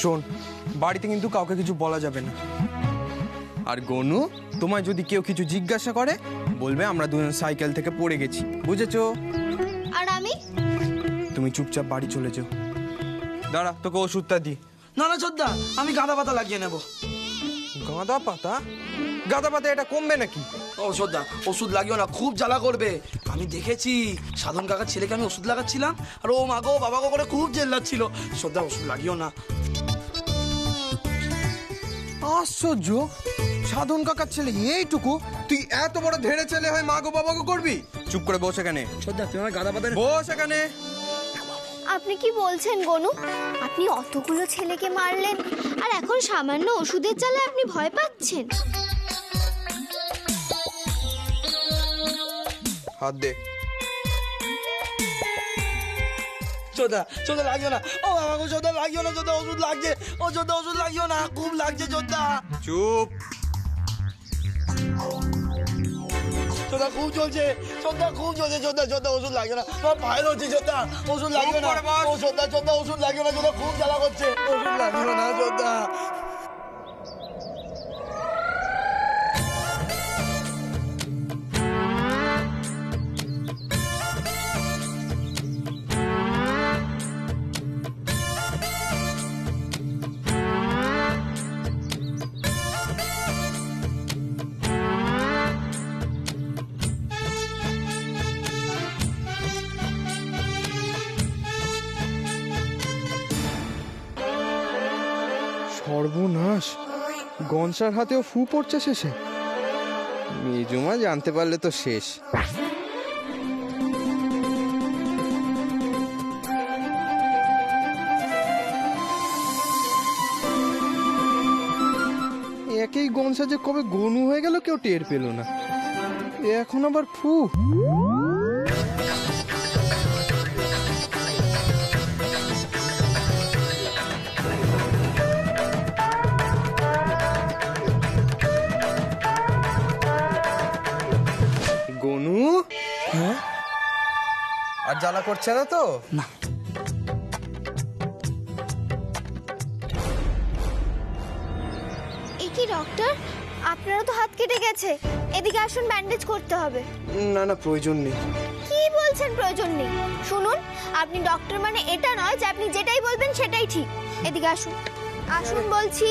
শোন, বাড়িতে কিন্তু কাউকে কিছু বলা যাবে না। আর গনু, তোমায় যদি কেউ কিছু জিজ্ঞাসা করে বলবে আমরা দুজন সাইকেল থেকে পড়ে গেছি, বুঝেছো? আর আমি? তুমি চুপচাপ বাড়ি চলে যাও। দাঁড়া, তোকে ওষুধটা দি। না না ছোটদা, আমি গাঁদা পাতা লাগিয়ে নেব। গাঁদা পাতা? গাঁদা পাতা এটা কমবে নাকি? ও ছোটদা, ওষুধ লাগিও না, খুব জ্বালা করবে। আমি দেখেছি সাধন কাকার ছেলেকে আমি ওষুধ লাগাচ্ছিলাম, আর ও মা গো বাবা গো করে খুব জেল্লাচ্ছিল। ছোটদা ওষুধ লাগিও না। আশ্চর্য, সাধন কাকার ছেলে এইটুকু, তুই এত বড় ধেড়ে ছেলে হয়ে মা গো বাবা গো করবি? চুপ করে বস এখানে। ছোটদা তুমি আমার গাঁদা পাতা বস এখানে। আপনি কি বলছেন গনু? আপনি অতগুলো ছেলেকে মারলেন আর এখন সামান্য ওষুধের জ্বালায় আপনি ভয় পাচ্ছেন? হাত দে। ছোটদা ছোটদা লাগিও না, ও বাবা গো ছোটদা লাগিও না, ছোটদা ওষুধ লাগছে, ও ছোটদা ওষুধ লাগিও না, খুব লাগছে ছোটদা। চুপ। ছোটদা খুব চলছে, ছোটদা খুব চলছে, ছোটদা ছোটদা ওষুধ লাগিও না, তোমার পায়ে হচ্ছে ছোটদা, ওষুধ লাগিও না। ও ছোটদা ছোটদা ওষুধ লাগিও না, ছোটদা খুব জ্বালা করছে, ওষুধ লাগিও না ছোটদা। সর্বনাশ, গনসার হাতেও ফু পড়ছে শেষে। মেজমা জানতে পারলে তো শেষ। একই গনসা যে কবে গনু হয়ে গেল কেউ টের পেল না, এখন আবার ফু। গনু, হ্যাঁ আর জ্বালা করছে না তো? না। এ কি ডক্টর, আপনারও তো হাত কেটে গেছে, এদিকে আসুন, ব্যান্ডেজ করতে হবে। না না, প্রয়োজন নেই। কি বলছেন প্রয়োজন নেই? শুনুন, আপনি ডক্টর মানে এটা নয় যে আপনি যেটাই বলবেন সেটাই ঠিক। এদিকে আসুন, আসুন বলছি।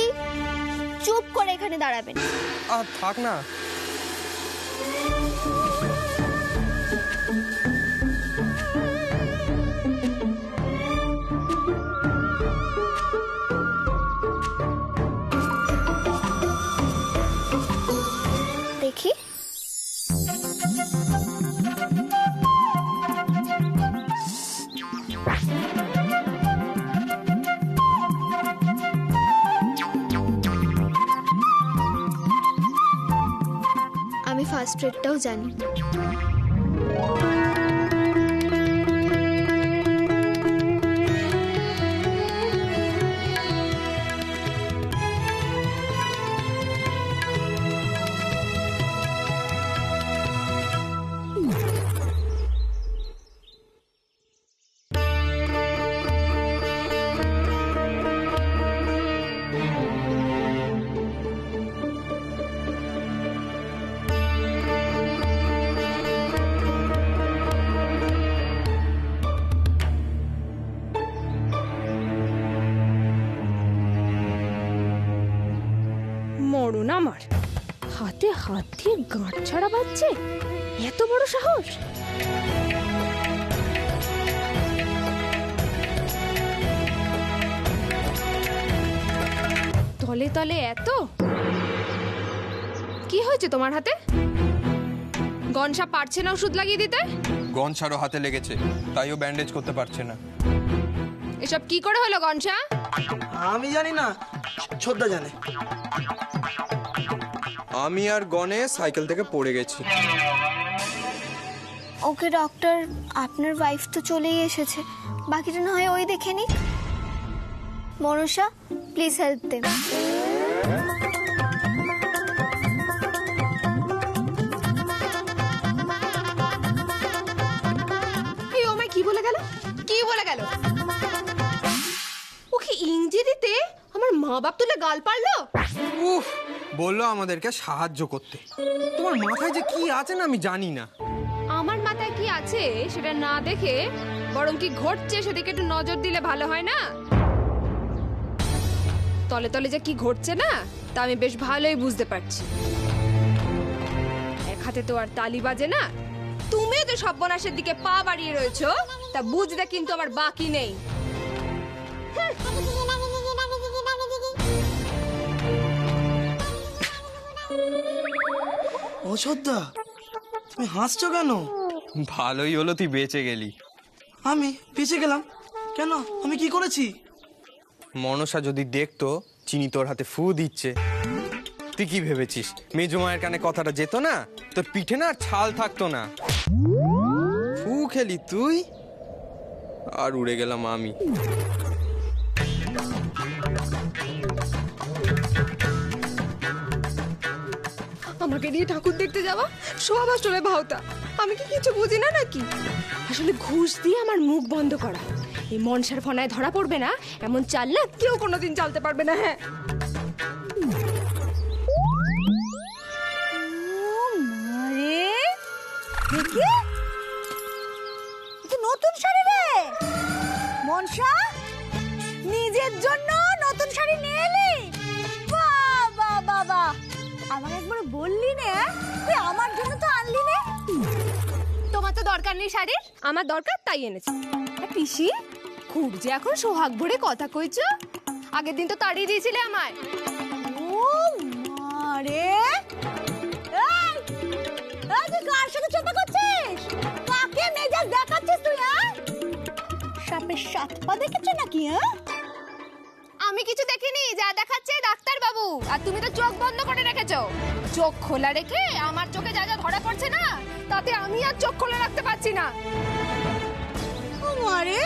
চুপ করে এখানে দাঁড়াবেন। আর থাক না। দেখি। আমি ফার্স্ট এডটাও জানি। মরণ আমার, হাতে হাত দিয়ে গাঁট ছাড়া বাচ্ছে, এত বড় সাহস! তলে তলে এত! কি হয়েছে তোমার হাতে? গনসা পারছে না ওষুধ লাগিয়ে দিতে? গনসারও হাতে লেগেছে, তাইও ব্যান্ডেজ করতে পারছে না। এসব কি করে হলো গনসা? আমি জানি না, ছোটদা জানে। আমি আর গনে সাইকেল থেকে পড়ে গেছি। ওকে ডক্টর, আপনার ওয়াইফ তো চলেই এসেছে, বাকিটা না হয় ওই দেখে নিক। Manasa, please help them. এই ও মাই, কি বলে গেল? কি বলে গেল? ও কি ইংরেজি বিয়ে দিতে আমার মা বাপ তুলে গাল পারলো। উফ, বললো আমাদেরকে সাহায্য করতে। তোমার মাথায় যে কি আছে না আমি জানি না। আমার মাথায় কি আছে সেটা না দেখে বরং কি ঘটছে সেদিকে একটু নজর দিলে ভালো হয় না? তলে তলে যে কি ঘটছে না তা আমি বেশ ভালোই বুঝতে পারছি। এক হাতে তো আর তালি বাজে না। তুমি তো সর্বনাশের দিকে পা বাড়িয়ে রয়েছো, তা বুঝতে কিন্তু আমার বাকি নেই। অযোধ্যা, তুমি হাসছো কেন? ভালোই হলো তুই বেঁচে গেলি। আমি বেঁচে গেলাম কেন? আমি কি করেছি? মনসা যদি দেখতো চিনি তোর হাতে ফু দিচ্ছে, তুই কি ভেবেছিস মেজো মায়ের কানে কথাটা যেত না? তোর পিঠে না আর ছাল থাকতো না। ফু খেলি তুই, আর উড়ে গেলাম আমি। আমাকে নিয়ে ঠাকুর দেখতে যাওয়া সব আসলে ভাওতা। আমি কি কিছু বুঝি না নাকি? আসলে ঘুষ দিয়ে আমার মুখ বন্ধ করা। এই মনসার ফনায় ধরা পড়বে না এমন চাল না কেউ কোনোদিন চালতে পারবে না। হ্যাঁ, নতুন শাড়ি রে মনসা, নিজের জন্য নতুন শাড়ি নিয়ে এলি? বাবা বাবা, আমাকে একবার বললি না, তুই আমার জন্য তো আনলি না। তোমার তো দরকার নেই শাড়ির, আমার দরকার তাই এনেছি। পিসি খুব যে এখন সোহাগ ভরে কথা কইছো, আগের দিন তো তাড়িয়ে দিয়েছিলে আমায়। ও মারে, এই তুই কার সাথে চোপা করছিস? কাকে মেজাজ দেখাচ্ছিস তুই? সাপের সাত পা দেখেছো নাকি? আমি কিছু দেখিনি, যা দেখাচ্ছে ডাক্তার বাবু। আর তুমি তো চোখ বন্ধ করে রেখেছো। চোখ খোলা রেখে আমার চোখে যা যা ধরা পড়ছে না, তাতে আমি আর চোখ খোলা রাখতে পারছি না। ও মারে,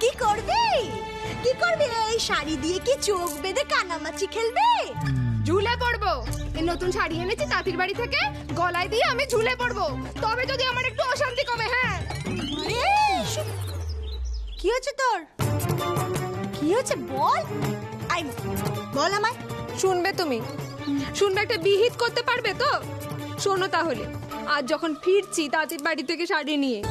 কি করবি? কি করবি? এই শাড়ি দিয়ে কি চোখ বেঁধে কানামাছি খেলবে? ঝুলে পড়বো। এই নতুন শাড়ি এনেছি তাঁতির বাড়ি থেকে, গলায় দিয়ে আমি ঝুলে পড়বো, তবে যদি আমার একটু অশান্তি কমে। হ্যাঁ, কি হচ্ছে তোর? কি হচ্ছে বল? আই বল আমায়। শুনবে তুমি? শুনবে, একটা বিহিত করতে পারবে তো? শোনো তাহলে, আজ যখন ফিরছি তাঁতির বাড়ি থেকে শাড়ি নিয়ে,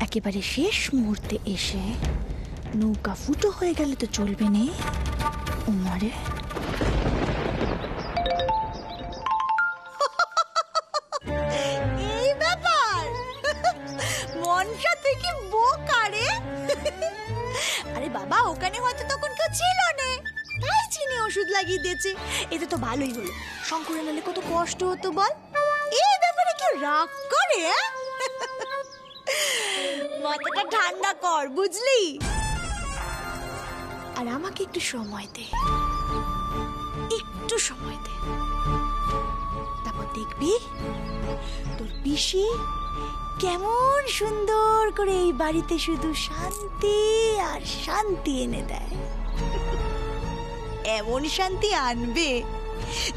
একেবারে শেষ মুহূর্তে এসে নৌকা ফুটো হয়ে গেলে তো চলবে না। উমারে এই ব্যাপার, মনসা থেকে বোকা রে। আরে বাবা, ওখানে হয়তো তখন কেউ ছিল না, তাই চিনি ওষুধ লাগিয়ে দিয়েছে। এতে তো ভালোই হলো, শঙ্করে নালে কত কষ্ট হতো বল। এই ব্যাপারে কেউ রাগ করে? মাথাটা ঠান্ডা কর, বুঝলি? আর আমাকে একটু সময় দে, একটু সময় দে, তারপর দেখবি তোর পিসি কেমন সুন্দর করে এই বাড়িতে শুধু শান্তি আর শান্তি এনে দেয়। এমন শান্তি আনবে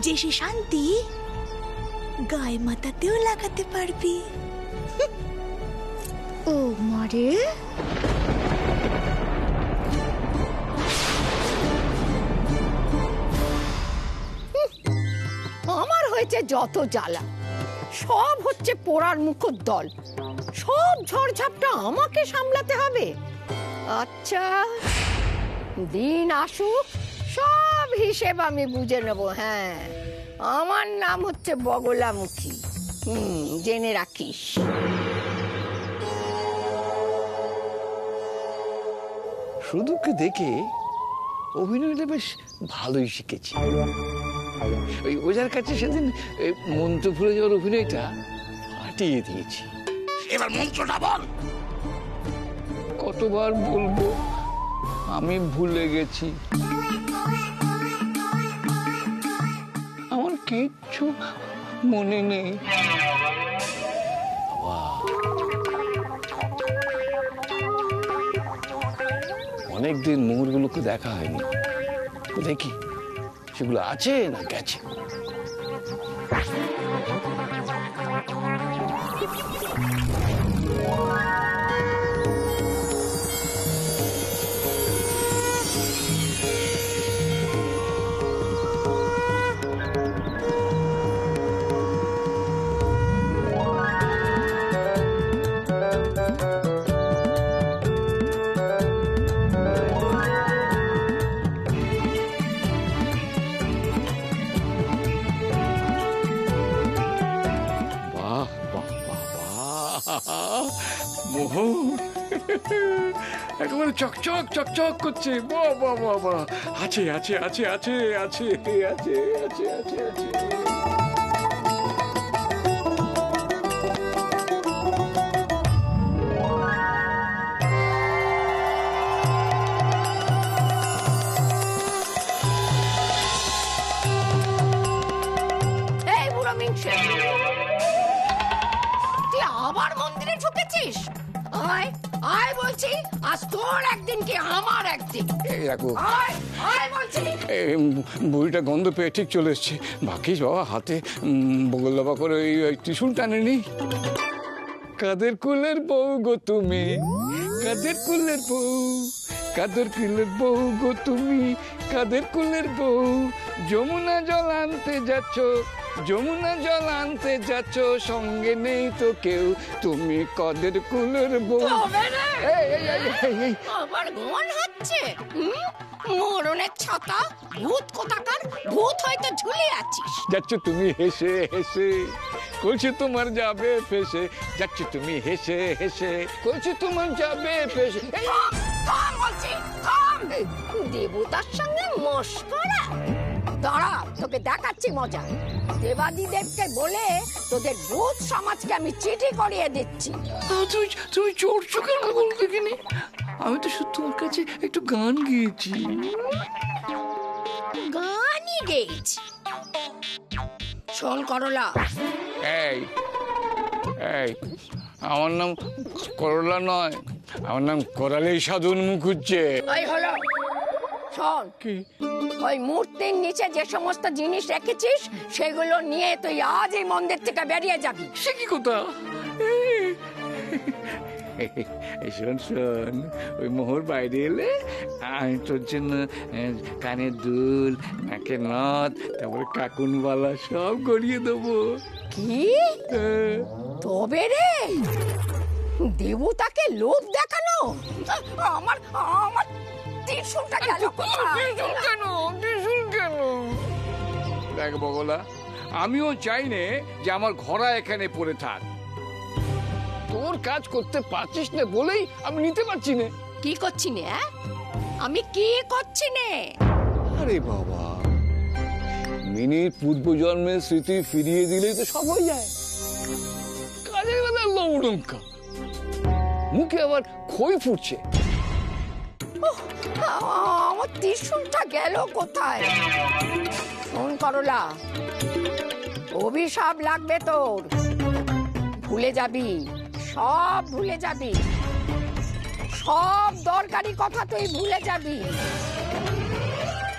যে সে শান্তি গায়ে মাথাতেও লাগাতে পারবি। ও মারে, আমার হয়েছে যত জ্বালা, সব হচ্ছে পোড়ার মুখর দল। সব ঝড়ঝাপটা আমাকে সামলাতে হবে। আচ্ছা, দিন আসুক, সব হিসেব আমি বুঝে নেব। হ্যাঁ, আমার নাম হচ্ছে বগলামুখী, জেনে রাখিস। শুধুকে দেখে অভিনয়টা বেশ ভালোই শিখেছি। ওই ওজার কাছে সেদিন মন্ত্র ভুলে যাওয়ার অভিনয়টা ফাটিয়ে দিয়েছি। এবার মন্ত্রটা বল। কতবার বলবো, আমি ভুলে গেছি। আমার কিচ্ছু মনে নেই। অনেকদিন মোহরগুলোকে দেখা হয়নি। তো দেখি সেগুলো আছে না গেছে। বাহ বাহ বাহ বাহ, মোহর একেবারে চকচক চকচক করছে। বাহ বাহ বাহ বাহ, আছে আছে আছে আছে আছে আছে আছে আছে আছে। এই বুড়ো মিংসে, তুই আবার মন্দিরে ঢুকেছিস? আয় আয় বলছি, আজ তোর একদিন কি আমার একদিন। এই দেখো, আয় আয় বলছি। বুড়িটা গন্ধ পেয়ে ঠিক চলে এসছে। ভাগ্যিস বাবা হাতে বগল দাবা করে ওই ত্রিশূল টানেনি। কাদের কুলের বউ গো তুমি, কাদের কুলের বউ, কাদের কুলের বউ গো তুমি, কাদের কুলের বউ। যমুনা জল আনতে যাচ্ছ, যমুনা জল আনতে যাচ্ছ, সঙ্গে নেই তো কেউ, তুমি কাদের কুলের বউ। তবে রে, এই, এই, এই, এই, এই, আমার মন হচ্ছে মরণের ছাতা, ভূত কোথাকার, ভূত হয়তো ঝুলে আছিস। যাচ্ছ তুমি হেসে হেসে, কলছি তোমার যাবে ফেসে, যাচ্ছ তুমি হেসে হেসে, কলছি তোমার যাবে ফেসে। এই, থাম, থাম বলছি, থাম। দেবতার সঙ্গে মস্করা? দাঁড়া, তোকে দেখাচ্ছি মজা। দেবাদিদেবকে বলে তোদের ভূত সমাজকে আমি চিঠি করিয়ে দিচ্ছি। তুমি তুমি চড়ছো কেন বল দেখিনি? আমি তো শুধু তোমার কাছে একটু গান গেয়েছি। গানই গেয়েছি। শোন করলা, এই এই, আমার নাম করলা নয়, আমার নাম করালেই সাধুন মুখুজ্জে। এই হলো। শোন, কি? ওই মূর্তির নিচে যে সমস্ত জিনিস রেখেছিস সেগুলো নিয়ে তুই আজ এই মন্দির থেকে বেরিয়ে যাবি। সে কি কথা? এই শোন শোন, ওই মোহর বাইরে এলে আমি তোর জন্য কানের দুল, নাকের নথ, তারপরে কাকুনবালা সব গড়িয়ে দেবো। কি? তবে রে, দেবতাকে লোভ দেখানো? আমার আমার ত্রিশূলটা গেল কোথায়? কেন ত্রিশূল কেন? দেখ বগলা, আমিও চাই নে যে আমার ঘোড়া এখানে পড়ে থাক। তোর কাজ করতে পারছিস না বলেই আমি নিতে পারছি না। কি করছি নে? আমি কি করছি নে? আরে বাবা, মিনির পূর্বজন্মের স্মৃতি ফিরিয়ে দিলেই তো সব হয়ে যায়। কাজের বেলা লৌডঙ্কা, মুখে আবার খই ফুটছে। আমার ত্রিশূলটা গেল কোথায়? শোন করলা, অভিশাপ লাগবে তোর। ভুলে যাবি, সব ভুলে যাবি, সব দরকারি কথা তুই ভুলে যাবি।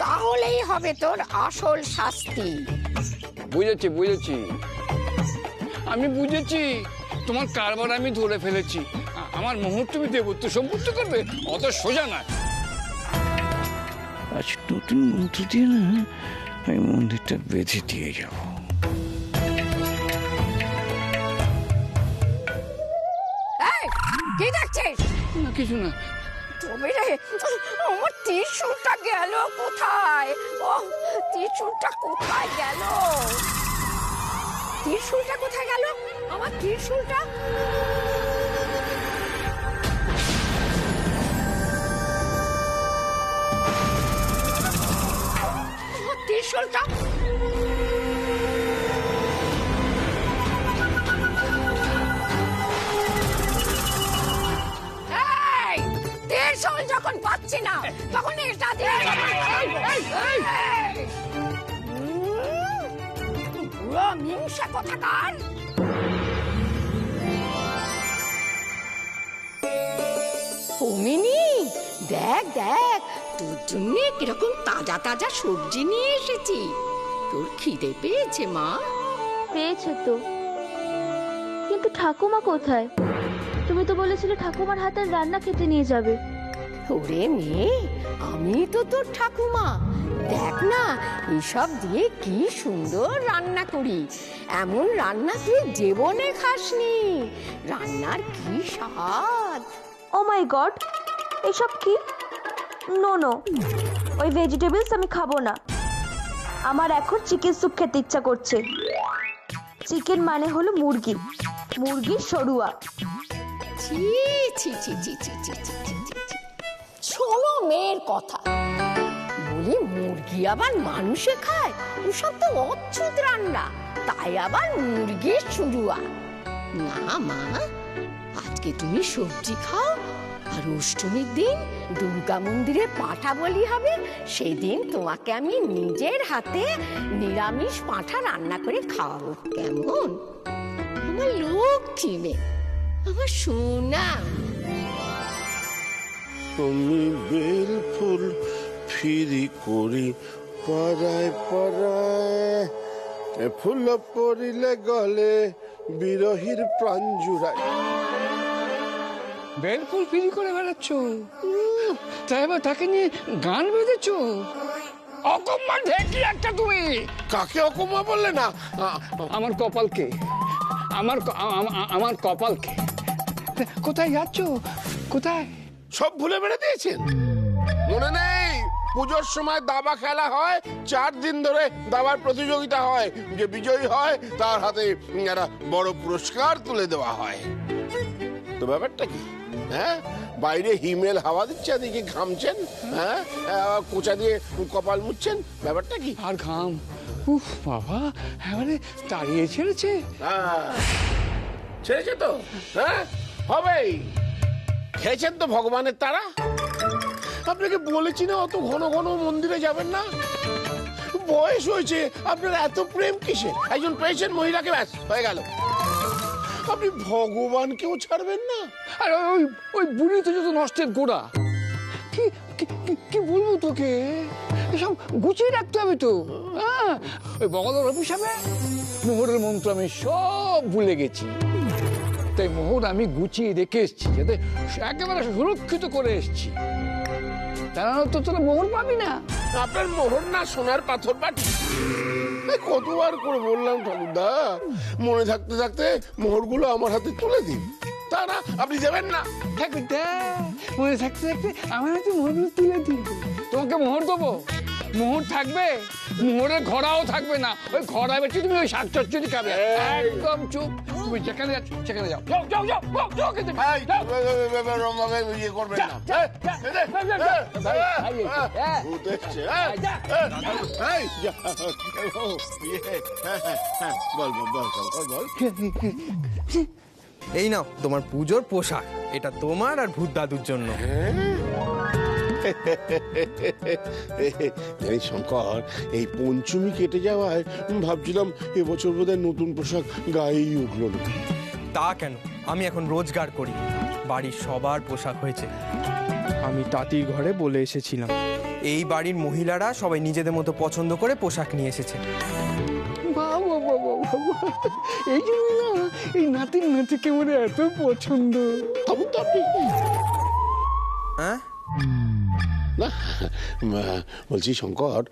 তাহলেই হবে তোর আসল শাস্তি। বুঝেছি বুঝেছি, আমি বুঝেছি তোমার কারবার আমি ধরে ফেলেছি। আমার মুহূর্ত তুমি দেবত্ব সম্পূর্ণ করবে, অত সোজা না। আজ নতুন মন্ত্র দিয়ে না আমি মন্দিরটা বেঁধে দিয়ে যাব। এই, কি দেখছিস? না কিছু না। তবে রে, আমার ত্রিশূলটা গেল কোথায়? ও, ত্রিশূলটা কোথায় গেল? ত্রিশূলটা কোথায় গেল? আমার ত্রিশূলটা? আমার ত্রিশূলটা? এই, ত্রিশূল যখন পাচ্ছি না তখন এটা দিয়ে বুড়ো মিংসা কোথাকার। ভূমিনী, দেখ দেখ, তোর জন্য কিরকম তাজা তাজা সবজি নিয়ে এসেছি। তোর খিদে পেয়েছে মা? পেয়েছে তো, কিন্তু ঠাকুমা কোথায়? তুমি তো বলেছিলে ঠাকুমার হাতের রান্না খেতে নিয়ে যাবে। ওরে মেয়ে, আমি তো তোর ঠাকুমা। দেখ না, এসব দিয়ে কি সুন্দর রান্না করি। এমন রান্না তুই জীবনে খাসনি। রান্নার কি স্বাদ! ও মাই গড, এসব কি? নো নো, ওই ভেজিটেবলস আমি খাবো না। আমার এখন চিকেন স্যুপ খেতে ইচ্ছা করছে। চিকেন মানে হলো মুরগি, মুরগির সরুয়া। ছি ছি ছি ছি ছি ছি ছি ছি ছি ছি। শোনো মেয়ের কথা, বলি মুরগি আবার মানুষে খায়? ওসব তো অচ্ছুত রান্না, তাই আবার মুরগির শুরুয়া। না মা, আজকে তুমি সবজি খাও, আর অষ্টমীর দিন দুর্গা মন্দিরে পাঁঠা বলি হবে, সেদিন তোমাকে আমি নিজের হাতে নিরামিষ পাঁঠা রান্না করে খাওয়াবো, কেমন? আমার লক্ষ্মী মেয়ে, আমার সোনা। আমি বেল ফুল ফিরি করি পাড়ায় পাড়ায়, ফুল পড়িলে গলে বিরহীর প্রাণ জুড়ায়। বেলফুল ফিরি করে বেড়াচ্ছ, তাই এবার তাকে নিয়ে গান বেঁধেছ? অকম্মা ঢেকি একটা তুমি! কাকে অকম্মা বললে না? আমার কপালকে, আমার কপালকে। কোথায় যাচ্ছ? কোথায়? সব ভুলে বেড়ে দিয়েছেন? মনে নেই পুজোর সময় দাবা খেলা হয়, 4 দিন ধরে দাবার প্রতিযোগিতা হয়, যে বিজয়ী হয় তার হাতে একটা বড় পুরস্কার তুলে দেওয়া হয়। তো ব্যাপারটা কি? হ্যাঁ, বাইরে হিমেল হাওয়া দিচ্ছে, এদিকে ঘামছেন, হ্যাঁ, কোচা দিয়ে কপাল মুছছেন, ব্যাপারটা কি? আর ঘাম, উফ বাবা, এবারে তাড়িয়ে ছেড়েছে। ছেড়েছে তো, হ্যাঁ হবেই। খেয়েছেন তো ভগবানের তারা। আপনাকে বলেছি না অত ঘন ঘন মন্দিরে যাবেন না। বয়স হয়েছে, আপনার এত প্রেম কিসে? একজন পেয়েছেন মহিলাকে, ব্যাস হয়ে গেল। আপনি ভগবানকেও ছাড়বেন না। আর ওই ওই বুড়ি তো যত নষ্টের গোড়া। কি কি বলবো তোকে, এসব গুছিয়ে রাখতে হবে তো। হ্যাঁ, ওই বগলের অভিশাপে মোহরের মন্ত্র আমি সব ভুলে গেছি। তাই মোহর আমি গুছিয়ে রেখে এসছি, যাতে একেবারে সুরক্ষিত করে এসছি। তা না তো তোরা মোহর পাবি না। আপনার মোহর না সোনার পাথর বাটি। কতবার করে বললাম ঠাকুরদা, মনে থাকতে থাকতে মোহরগুলো আমার হাতে তুলে দিন। তা না, আপনি দেবেন না। ঠাকুরদা, মনে থাকতে থাকতে আমার হাতে মোহরগুলো তুলে দিন। তোমাকে মোহর দেবো, মোহর থাকবে, মোহরের ঘোড়াও থাকবে না। ওই ঘোড়া বেঁচে তুমি ওই শাক চচ্চড়ি খাবে। একদম চুপ, তুমি যেখানে যাচ্ছ সেখানে যাও। যাও যাও যাও যাও খেতে। ইয়ে করবেন না। ভূত এসছে, বল বল বল বল বল। এই নাও তোমার পুজোর পোশাক, এটা তোমার আর ভূত দাদুর জন্য। এই শঙ্কর, এই পঞ্চমী কেটে যাওয়ায় ভাবছিলাম এবছর বোধহয় নতুন পোশাক গায়েই উঠলো না। তা কেন, আমি এখন রোজগার করি, বাড়ির সবার পোশাক হয়েছে। আমি তাঁতির ঘরে বলে এসেছিলাম, এই বাড়ির মহিলারা সবাই নিজেদের মতো পছন্দ করে পোশাক নিয়ে এসেছে। বাবা বাবা বাবা, এই জন্য না এই নাতির নাতিকে আমার এত পছন্দ। তখন তো আপনি হ্যাঁ, না বলছি শঙ্কর,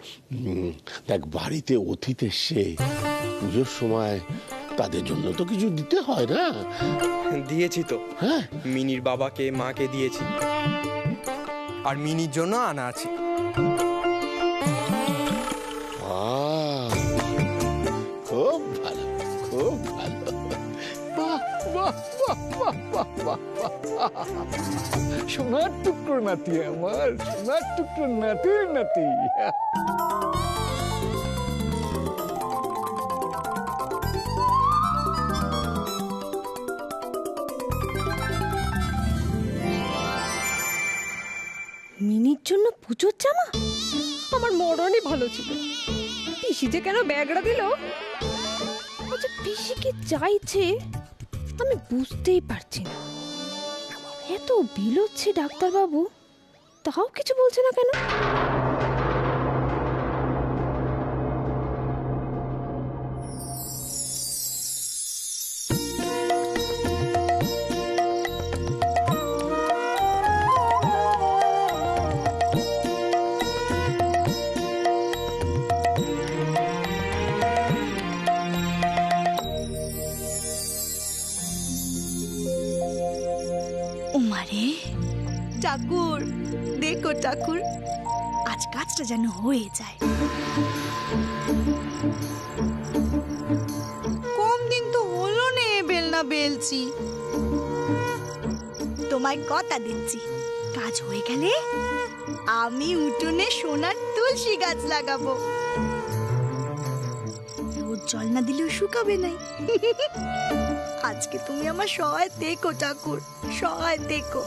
দেখ বাড়িতে অতিথি এসছে, পুজোর সময় তাদের জন্য তো কিছু দিতে হয় না? দিয়েছি তো। হ্যাঁ, মিনির বাবাকে মাকে দিয়েছি, আর মিনির জন্য আনা আছে। খুব ভালো, খুব ভালো। বাহ বাহ বাহ বাহ বাহ বাহ বাহ। সোনার টুকরো নাতি আমার, সোনার টুকরো নাতির নাতি। মিনির জন্য পুজোর জামা? আমার মরণই ভালো ছিল। পিসি যে কেন ব্যাগটা দিল? আচ্ছা, পিসি কি চাইছে আমি বুঝতেই পারছি না। এত বিল হচ্ছে ডাক্তারবাবু, তাও কিছু বলছে না কেন? উমারে ঠাকুর, দেখো ঠাকুর, আজ কাজটা যেন হয়ে যায়। কম দিন তো হলো নে বেলনা বেলছি। তোমায় কথা দিচ্ছি, কাজ হয়ে গেলে আমি উঠোনে সোনার তুলসী গাছ লাগাবো। রোজ জল না দিলেও শুকাবে নাই। আজকে তুমি আমার সহায় থেকো ঠাকুর, সহায় থেকো।